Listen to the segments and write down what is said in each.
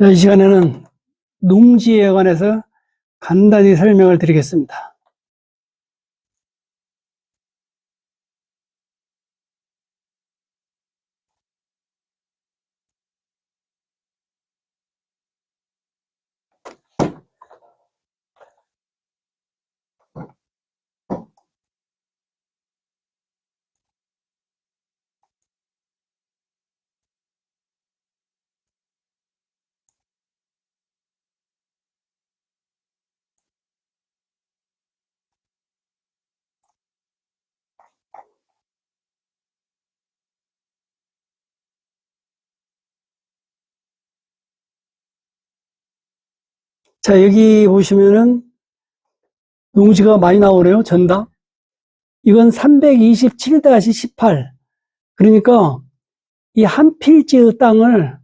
이 시간에는 농지에 관해서 간단히 설명을 드리겠습니다. 자, 여기 보시면은 농지가 많이 나오네요. 전다. 이건 327-18. 그러니까 이 한 필지의 땅을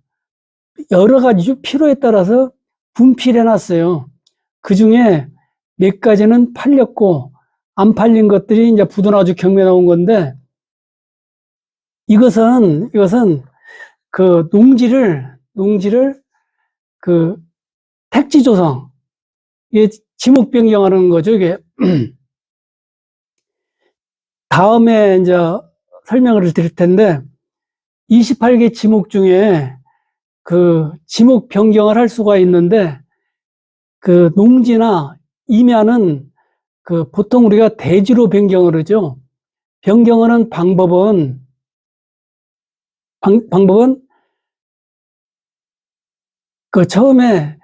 여러 가지 필요에 따라서 분필해 놨어요. 그 중에 몇 가지는 팔렸고 안 팔린 것들이 이제 부도나주 경매 나온 건데, 이것은 그 농지를 그 택지 조성, 이게 지목 변경하는 거죠, 이게. 다음에 이제 설명을 드릴 텐데, 28개 지목 중에 그 지목 변경을 할 수가 있는데, 그 농지나 임야는 그 보통 우리가 대지로 변경을 하죠. 변경하는 방법은 그 처음에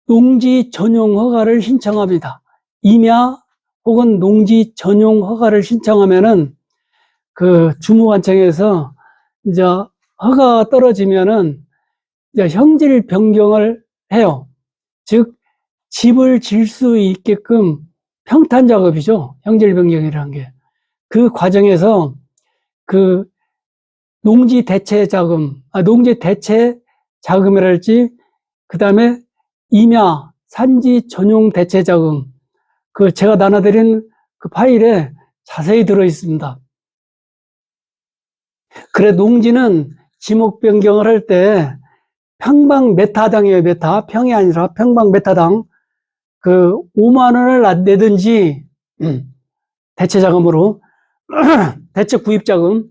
농지 전용 허가를 신청합니다. 임야 혹은 농지 전용 허가를 신청하면은 그 주무관청에서 이제 허가가 떨어지면은 이제 형질 변경을 해요. 즉 집을 질 수 있게끔 평탄 작업이죠. 형질 변경이라는 게. 그 과정에서 그 농지 대체 자금, 농지 대체 자금이랄지, 그 다음에 임야 산지 전용 대체 자금, 그 제가 나눠드린 그 파일에 자세히 들어 있습니다. 그래, 농지는 지목 변경을 할 때 평방 메타당이에요. 메타, 평이 아니라 평방 메타당. 그 5만 원을 내든지 대체 자금으로 대체 구입 자금.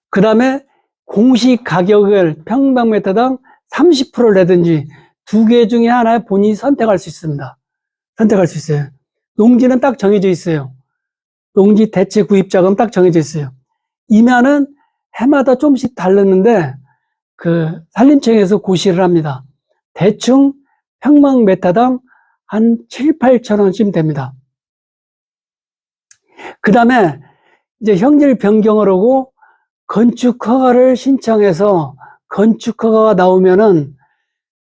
그 다음에 공시 가격을 평방미터당 30%를 내든지 두 개 중에 하나에 본인이 선택할 수 있습니다. 선택할 수 있어요. 농지는 딱 정해져 있어요. 농지 대체 구입 자금 딱 정해져 있어요. 임야는 해마다 조금씩 다르는데 그 산림청에서 고시를 합니다. 대충 평방미터당 한 7, 8천 원쯤 됩니다. 그 다음에 이제 형질 변경을 하고 건축 허가를 신청해서 건축 허가가 나오면은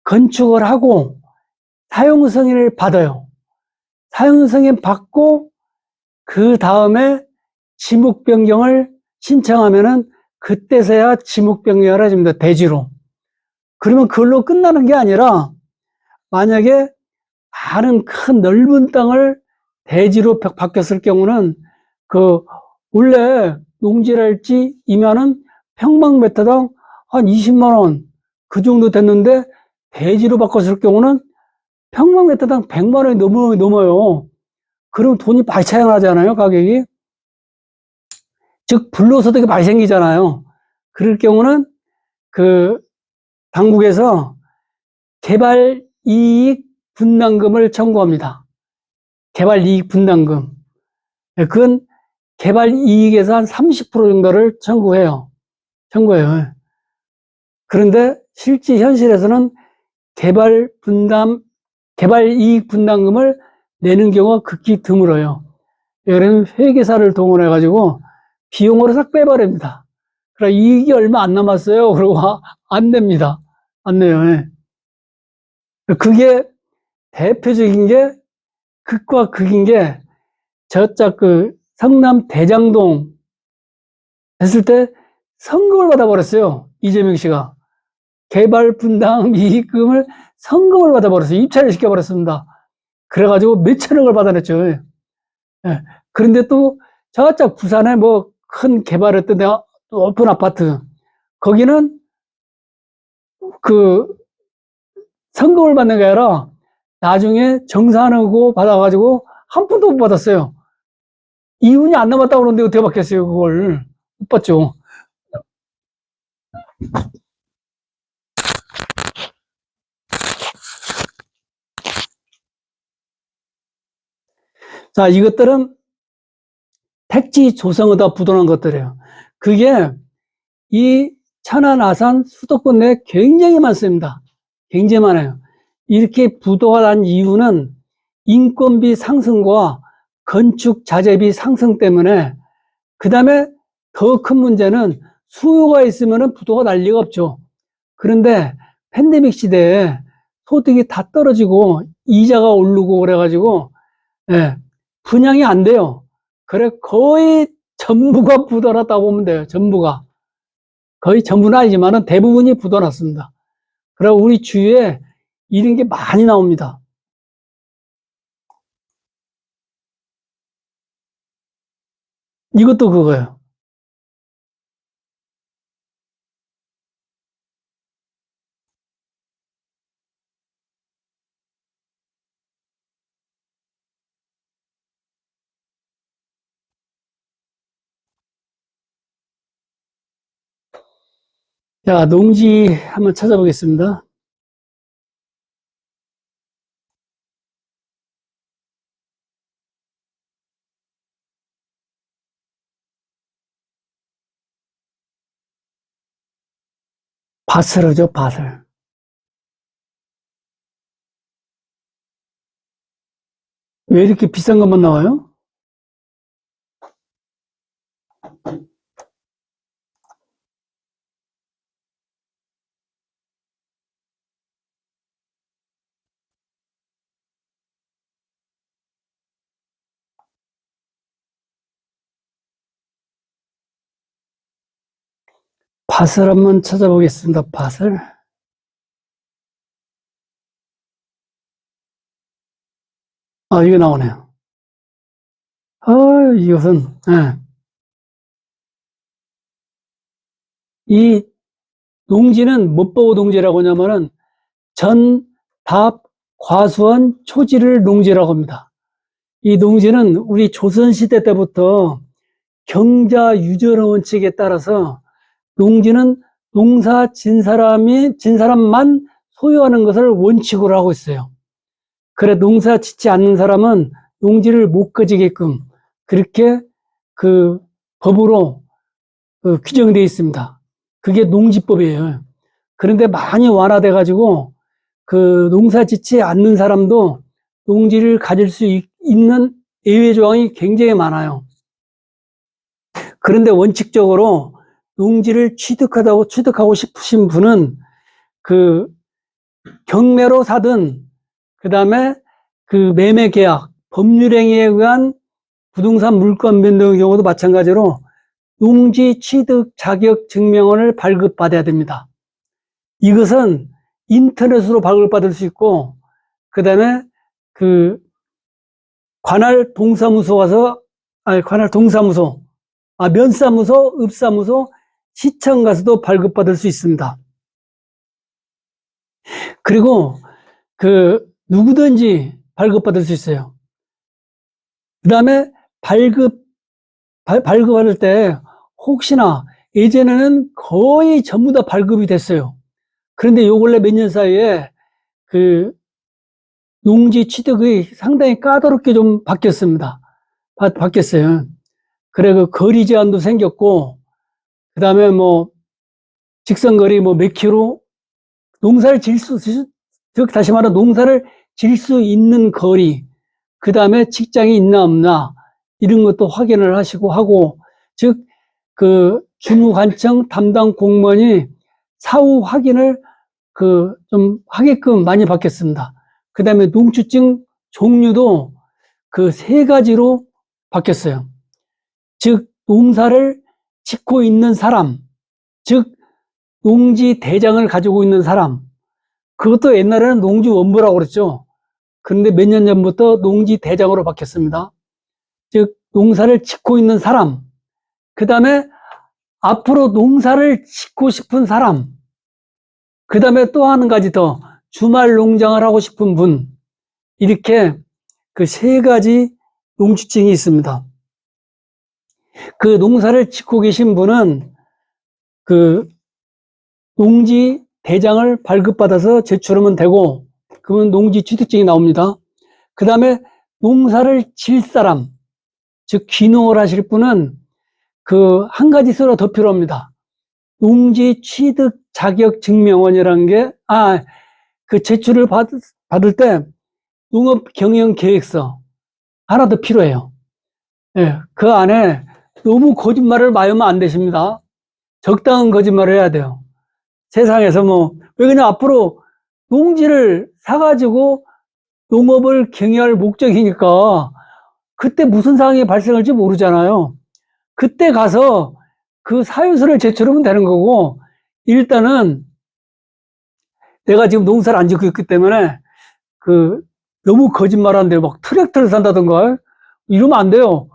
건축을 하고 사용 승인을 받아요. 사용 승인 받고 그 다음에 지목 변경을 신청하면은 그때서야 지목 변경을 해줍니다. 대지로. 그러면 그걸로 끝나는 게 아니라 만약에 많은 큰 넓은 땅을 대지로 바뀌었을 경우는 그 원래 농지랄지 임야는 평방미터당 한 20만 원 그 정도 됐는데 대지로 바꿨을 경우는 평방미터당 100만 원이 넘어요. 그럼 돈이 많이 차이 나잖아요, 가격이. 즉 불로소득이 많이 생기잖아요. 그럴 경우는 그 당국에서 개발 이익 분담금을 청구합니다. 개발 이익 분담금. 그건 개발 이익에서 한 30% 정도를 청구해요. 그런데 실제 현실에서는 개발 이익 분담금을 내는 경우가 극히 드물어요. 그러면 회계사를 동원해가지고 비용으로 싹 빼버립니다. 그러니까 이익이 얼마 안 남았어요. 그러고 안 냅니다. 안 내요. 그게 대표적인 게 극과 극인 게 저쪽 그 성남 대장동 했을 때 성금을 받아버렸어요. 이재명 씨가. 개발 분담 이익금을 성금을 받아버렸어요. 입찰을 시켜버렸습니다. 그래가지고 몇천억을 받아냈죠. 예. 그런데 또 저쪽 부산에 뭐 큰 개발했던 데가 오픈 아파트. 거기는 그 성금을 받는 게 아니라 나중에 정산하고 받아가지고 한 푼도 못 받았어요. 이윤이 안 남았다고 그러는데 어떻게 받겠어요, 그걸. 못 받죠. 자, 이것들은 택지 조성에다 부도난 것들이에요. 그게 이 천안, 아산, 수도권 내에 굉장히 많습니다. 굉장히 많아요. 이렇게 부도가 난 이유는 인건비 상승과 건축 자재비 상승 때문에, 그 다음에 더 큰 문제는 수요가 있으면 부도가 날 리가 없죠. 그런데 팬데믹 시대에 소득이 다 떨어지고 이자가 오르고 그래가지고, 예, 분양이 안 돼요. 그래, 거의 전부가 부도났다고 보면 돼요. 전부가. 거의 전부는 아니지만 대부분이 부도났습니다. 그리고 우리 주위에 이런 게 많이 나옵니다. 이것도 그거예요. 자, 농지 한번 찾아보겠습니다. 밭을 하죠, 밭을. 왜 이렇게 비싼 것만 나와요? 밭을 한번 찾아보겠습니다, 밭을. 아, 이게 나오네요. 아, 이것은, 예. 이 농지는 못 보고 농지라고 하냐면은 전, 답, 과수원, 초지를 농지라고 합니다. 이 농지는 우리 조선시대 때부터 경자 유전 원칙에 따라서 농지는 농사 진 사람만 소유하는 것을 원칙으로 하고 있어요. 그래, 농사 짓지 않는 사람은 농지를 못 가지게끔 그렇게 그 법으로 규정되어 있습니다. 그게 농지법이에요. 그런데 많이 완화돼 가지고 그 농사 짓지 않는 사람도 농지를 가질 수 있는 예외 조항이 굉장히 많아요. 그런데 원칙적으로 농지를 취득하고 싶으신 분은 그 경매로 사든, 그 다음에 그 매매 계약, 법률행위에 의한 부동산 물권 변동의 경우도 마찬가지로 농지 취득 자격 증명원을 발급받아야 됩니다. 이것은 인터넷으로 발급받을 수 있고, 그 다음에 그 관할 동사무소 가서, 관할 동사무소, 면사무소, 읍사무소, 시청 가서도 발급받을 수 있습니다. 그리고 그 누구든지 발급받을 수 있어요. 그 다음에 발급할 때 혹시나 예전에는 거의 전부 다 발급이 됐어요. 그런데 요 근래 몇 년 사이에 그 농지 취득이 상당히 까다롭게 좀 바뀌었습니다. 바뀌었어요. 그래, 그 거리 제한도 생겼고, 그 다음에 뭐, 직선거리 뭐 몇 킬로, 농사를 즉, 다시 말해 농사를 질 수 있는 거리, 그 다음에 직장이 있나 없나, 이런 것도 확인을 하시고 하고, 즉, 그 주무관청 담당 공무원이 사후 확인을 좀 하게끔 많이 바뀌었습니다. 그 다음에 농주증 종류도 그 세 가지로 바뀌었어요. 즉, 농사를 짓고 있는 사람, 즉, 농지 대장을 가지고 있는 사람, 그것도 옛날에는 농지원부라고 그랬죠. 그런데 몇 년 전부터 농지 대장으로 바뀌었습니다. 즉, 농사를 짓고 있는 사람, 그 다음에 앞으로 농사를 짓고 싶은 사람, 그 다음에 또 한 가지 더, 주말 농장을 하고 싶은 분, 이렇게 그 세 가지 농지증이 있습니다. 그 농사를 짓고 계신 분은 그 농지 대장을 발급받아서 제출하면 되고, 그러면 농지 취득증이 나옵니다. 그 다음에 농사를 질 사람, 즉 귀농을 하실 분은 그 한 가지 서로 더 필요합니다. 농지 취득 자격 증명원이라는 게, 그 제출을 받을 때 농업 경영 계획서 하나 더 필요해요. 예, 그 안에 너무 거짓말을 많이 하면 안 되십니다. 적당한 거짓말을 해야 돼요. 세상에서 왜 그냥 앞으로 농지를 사가지고 농업을 경영할 목적이니까 그때 무슨 상황이 발생할지 모르잖아요. 그때 가서 그 사유서를 제출하면 되는 거고, 일단은 내가 지금 농사를 안 짓고 있기 때문에 너무 거짓말한데 막 트랙터를 산다던가 이러면 안 돼요.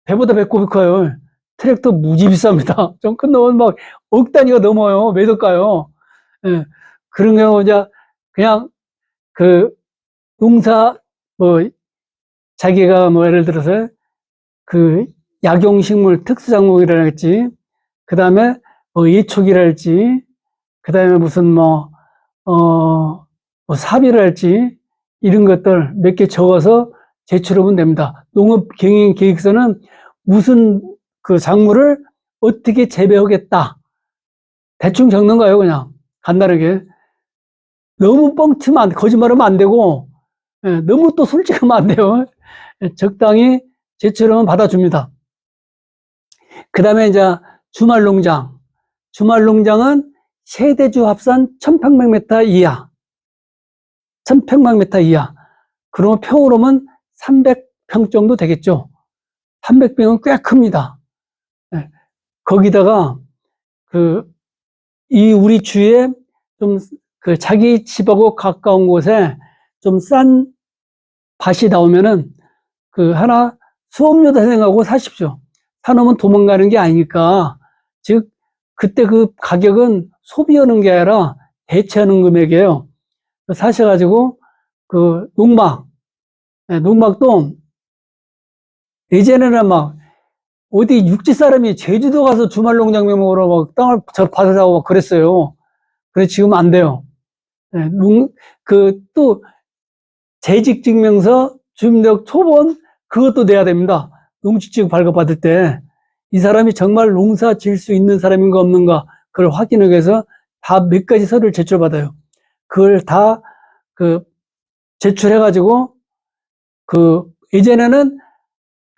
배보다 배꼽이 커요. 트랙터 무지 비쌉니다. 좀 큰 놈은 막 억 단위가 넘어요. 매덕가요. 예. 그런 경우 이제 그냥 그 농사 자기가 예를 들어서 그 약용식물 특수작물이랄지, 그 다음에 예촉이랄지, 그 다음에 무슨 사비랄지, 이런 것들 몇 개 적어서 제출하면 됩니다. 농업 경영 계획서는 무슨 그 작물을 어떻게 재배하겠다. 대충 적는 거예요, 그냥. 간단하게. 너무 뻥치면 거짓말하면 안 되고, 예, 너무 또 솔직하면 안 돼요. 예, 적당히 제출하면 받아줍니다. 그 다음에 이제 주말농장. 주말농장은 세대주 합산 1100m 이하. 1100m 이하. 그러면 평으로면 300평 정도 되겠죠. 300평은 꽤 큽니다. 네. 거기다가 우리 주위에 좀 자기 집하고 가까운 곳에 좀 싼 밭이 나오면은 하나 수업료도 생각하고 사십시오. 사놓으면 도망가는 게 아니니까. 즉 그때 그 가격은 소비하는 게 아니라 대체하는 금액이에요. 사셔가지고 농막도 예전에는 막 어디 육지 사람이 제주도 가서 주말 농장 명목으로 막 땅을 밭을 사고 막 그랬어요. 그래 지금 안 돼요. 또 재직 증명서, 주민등록 초본 그것도 내야 됩니다. 농지증 발급받을 때 이 사람이 정말 농사 지을 수 있는 사람인가 없는가 그걸 확인하기 위해서 다 몇 가지 서류를 제출받아요. 그걸 다 제출해가지고 예전에는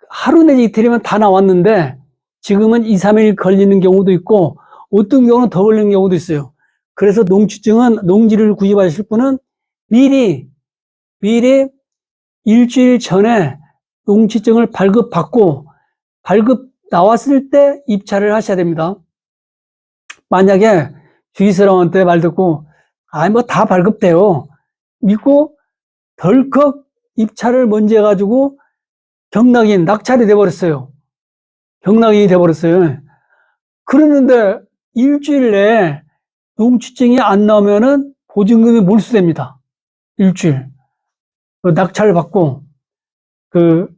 하루 내지 이틀이면 다 나왔는데 지금은 2, 3일 걸리는 경우도 있고 어떤 경우는 더 걸리는 경우도 있어요. 그래서 농지증은 농지를 구입하실 분은 미리 일주일 전에 농지증을 발급받고 발급 나왔을 때 입찰을 하셔야 됩니다. 만약에 주위 사람한테 말 듣고 다 발급돼요 믿고 덜컥 입찰을 먼저 해가지고 낙찰이 돼버렸어요. 경락이 돼버렸어요. 그러는데 일주일 내에 농지증이 안 나오면은 보증금이 몰수됩니다. 일주일. 낙찰을 받고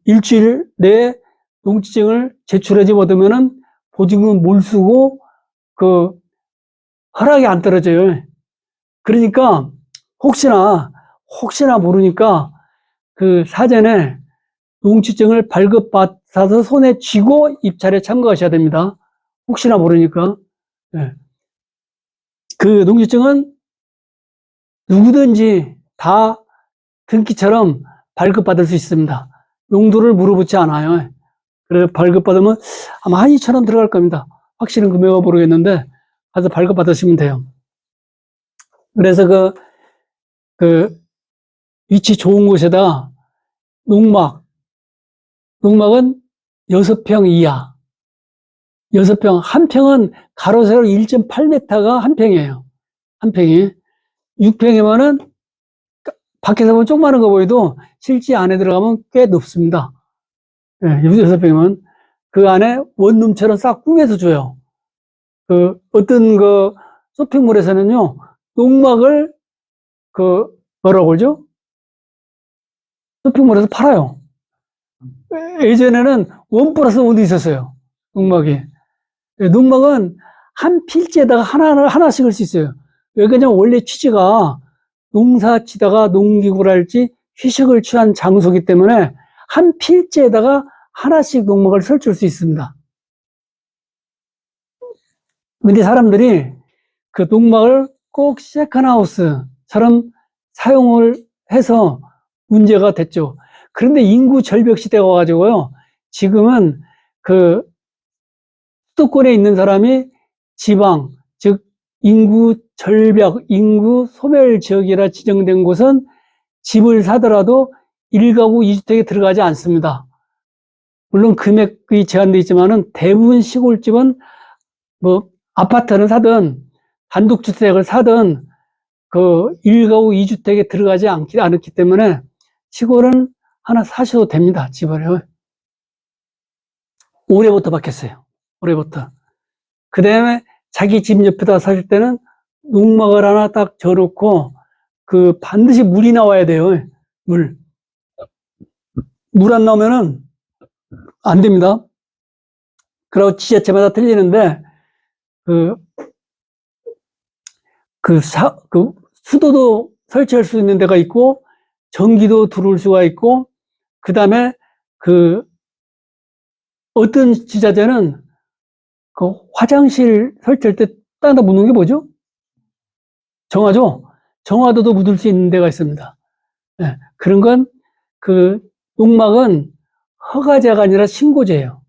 일주일 내에 농지증을 제출하지 못하면은 보증금 몰수고 허락이 안 떨어져요. 그러니까 혹시나 모르니까 사전에 농지증을 발급받아서 손에 쥐고 입찰에 참가하셔야 됩니다. 혹시나 모르니까. 네. 농지증은 누구든지 다 등기처럼 발급받을 수 있습니다. 용도를 물어보지 않아요. 그래서 발급받으면 아마 한 2,000원 들어갈 겁니다. 확실한 금액은 모르겠는데 가서 발급받으시면 돼요. 그래서 위치 좋은 곳에다 농막은 6평 이하. 6평, 한 평은 가로 세로 1.8m가 한 평이에요. 한 평이. 6평이면은 밖에서 보면 조그마한 거 보여도 실제 안에 들어가면 꽤 높습니다. 네, 6평이면 그 안에 원룸처럼 싹 꾸며서 줘요. 어떤 쇼핑몰에서는요, 농막을 뭐라고 그러죠? 쇼핑몰에서 팔아요. 예전에는 1+1도 있었어요. 농막이. 농막은 한 필지에다가 하나씩 할 수 있어요. 왜 그러냐면 원래 취지가 농사 지다가 농기구랄지 휴식을 취한 장소이기 때문에 한 필지에다가 하나씩 농막을 설치할 수 있습니다. 근데 사람들이 그 농막을 꼭 세컨하우스처럼 사용을 해서 문제가 됐죠. 그런데 인구 절벽 시대가 와가지고요. 지금은 수도권에 있는 사람이 지방, 즉 인구 절벽, 인구 소멸 지역이라 지정된 곳은 집을 사더라도 1가구 2주택에 들어가지 않습니다. 물론 금액이 제한되어 있지만은 대부분 시골집은 뭐 아파트를 사든 단독주택을 사든 1가구 2주택에 들어가지 않기 때문에 시골은 하나 사셔도 됩니다. 집을요. 올해부터 바뀌었어요. 올해부터. 그 다음에 자기 집 옆에다 사실 때는 농막을 하나 딱 져놓고 반드시 물이 나와야 돼요. 물 안 나오면은 안 됩니다. 그리고 지자체마다 틀리는데 수도도 설치할 수 있는 데가 있고 전기도 들어올 수가 있고 그 다음에 어떤 지자체는 화장실 설치할 때 땅에다 묻는 게 뭐죠? 정화죠? 정화도도 묻을 수 있는 데가 있습니다. 네, 그런 건 농막은 허가제가 아니라 신고제예요.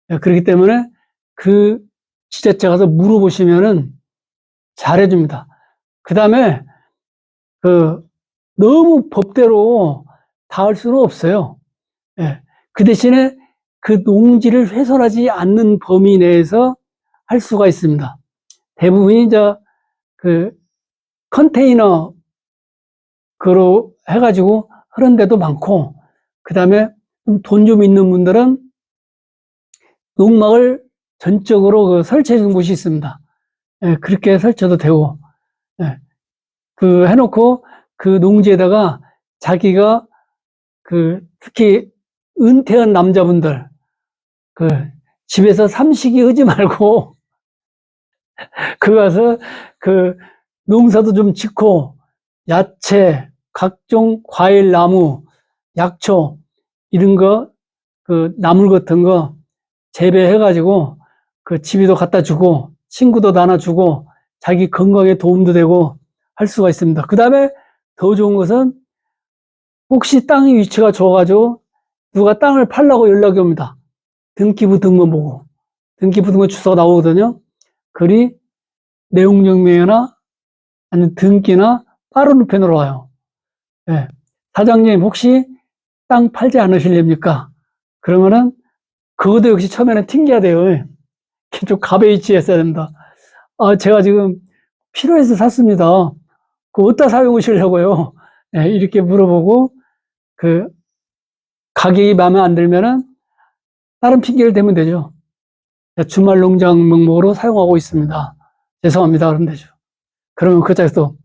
네, 그렇기 때문에 지자체 가서 물어보시면은 잘해줍니다. 그 다음에 너무 법대로 다 할 수는 없어요. 네, 그 대신에 농지를 훼손하지 않는 범위 내에서 할 수가 있습니다. 대부분이 이제 컨테이너 그로 해가지고 하는 데도 많고, 그 다음에 돈 좀 있는 분들은 농막을 전적으로 설치해 준 곳이 있습니다. 예, 그렇게 설치도 되고, 예, 해놓고 농지에다가 자기가 특히 은퇴한 남자분들, 집에서 삼식이 하지 말고, 가서 농사도 좀 짓고, 야채, 각종 과일, 나무, 약초, 이런 거, 나물 같은 거 재배해가지고, 집에도 갖다 주고, 친구도 나눠주고, 자기 건강에 도움도 되고 할 수가 있습니다. 그 다음에 더 좋은 것은, 혹시 땅의 위치가 좋아가지고, 누가 땅을 팔라고 연락이 옵니다. 등기부 등본 보고. 등기부 등본 주소가 나오거든요. 글이 내용증명이나, 아니면 등기나 빠른 우편으로 와요. 네. 사장님, 혹시 땅 팔지 않으실렵니까? 그러면은, 그것도 역시 처음에는 튕겨야 돼요. 좀 가베이치 했어야 됩니다. 제가 지금 필요해서 샀습니다. 어디다 사용하시려고요? 네, 이렇게 물어보고, 가격이 마음에 안 들면은, 다른 핑계를 대면 되죠. 주말 농장 명목으로 사용하고 있습니다. 죄송합니다. 그러면 되죠. 그러면 그 자리에서,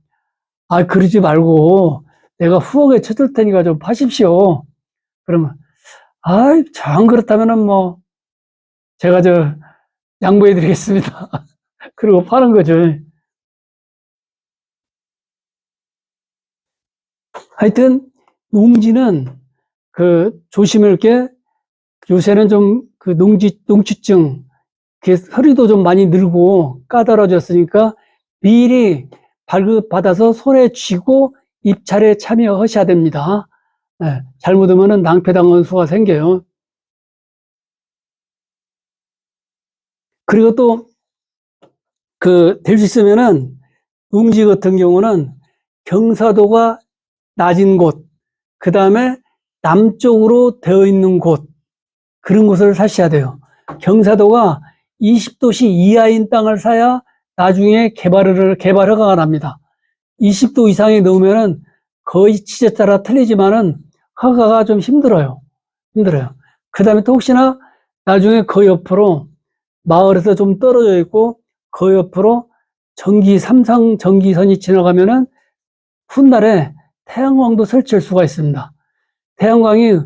그러지 말고, 내가 후하게 쳐줄 테니까 좀 파십시오. 그러면, 정 그렇다면은 제가 양보해 드리겠습니다. 그리고 파는 거죠. 하여튼, 농지는 조심할 게, 요새는 좀 농취증, 허리도 좀 많이 늘고 까다로워졌으니까 미리 발급받아서 손에 쥐고 입찰에 참여하셔야 됩니다. 네, 잘못하면 낭패당한 수가 생겨요. 그리고 또, 될 수 있으면은, 농지 같은 경우는 경사도가 낮은 곳, 그 다음에 남쪽으로 되어 있는 곳, 그런 곳을 사셔야 돼요. 경사도가 20도씨 이하인 땅을 사야 나중에 개발 허가가 납니다. 20도 이상에 넣으면은 거의 지제 따라 틀리지만은 허가가 좀 힘들어요. 그 다음에 또 혹시나 나중에 그 옆으로 마을에서 좀 떨어져 있고 그 옆으로 삼성 전기선이 지나가면은 훗날에 태양광도 설치할 수가 있습니다. 태양광이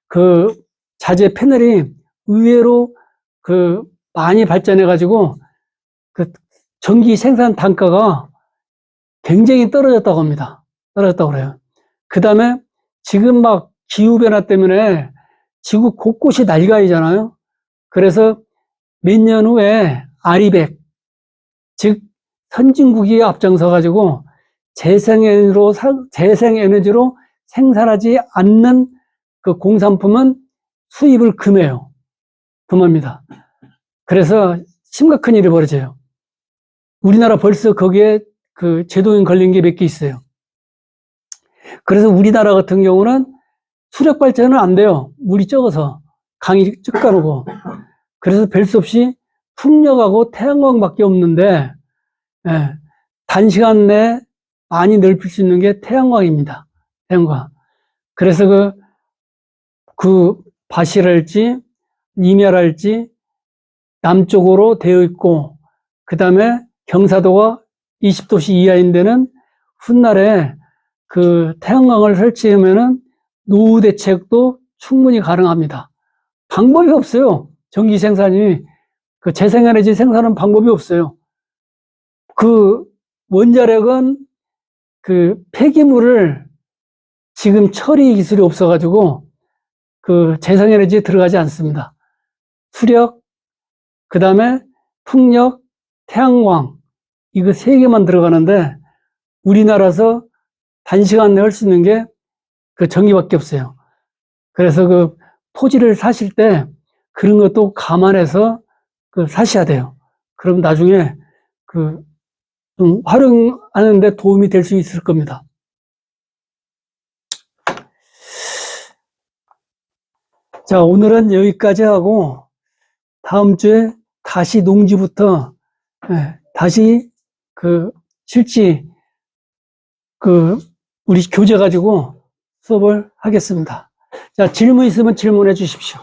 그 자재 패널이 의외로 그 많이 발전해가지고 그 전기 생산 단가가 굉장히 떨어졌다고 합니다. 떨어졌다고 그래요. 그 다음에 지금 막 기후변화 때문에 지구 곳곳이 낡아이잖아요. 그래서 몇 년 후에 아리백, 즉 선진국이 앞장서가지고 재생에너지로 생산하지 않는 그 공산품은 수입을 금합니다. 그래서 심각한 일이 벌어져요. 우리나라 벌써 거기에 그 제동이 걸린 게 몇 개 있어요. 그래서 우리나라 같은 경우는 수력 발전은 안 돼요. 물이 적어서 강이 쭉 가르고. 그래서 별 수 없이 풍력하고 태양광밖에 없는데, 예, 단시간 내에 많이 넓힐 수 있는 게 태양광입니다. 태양광. 그래서 그 바시랄지 임야랄지 남쪽으로 되어 있고, 그 다음에 경사도가 20도씨 이하인 데는 훗날에 그 태양광을 설치하면은 노후 대책도 충분히 가능합니다. 방법이 없어요. 전기 생산이, 그 재생에너지 생산은 방법이 없어요. 그 원자력은 그 폐기물을 지금 처리 기술이 없어가지고 그 재생에너지에 들어가지 않습니다. 수력, 그 다음에 풍력, 태양광, 이거 3개만 들어가는데 우리나라에서 단시간 내에 할 수 있는 게 그 전기밖에 없어요. 그래서 그 토지를 사실 때 그런 것도 감안해서 그 사셔야 돼요. 그럼 나중에 그 좀 활용하는데 도움이 될 수 있을 겁니다. 자, 오늘은 여기까지 하고 다음 주에 다시 농지부터 다시 그 실지 그 우리 교재 가지고 수업을 하겠습니다. 자, 질문 있으면 질문해 주십시오.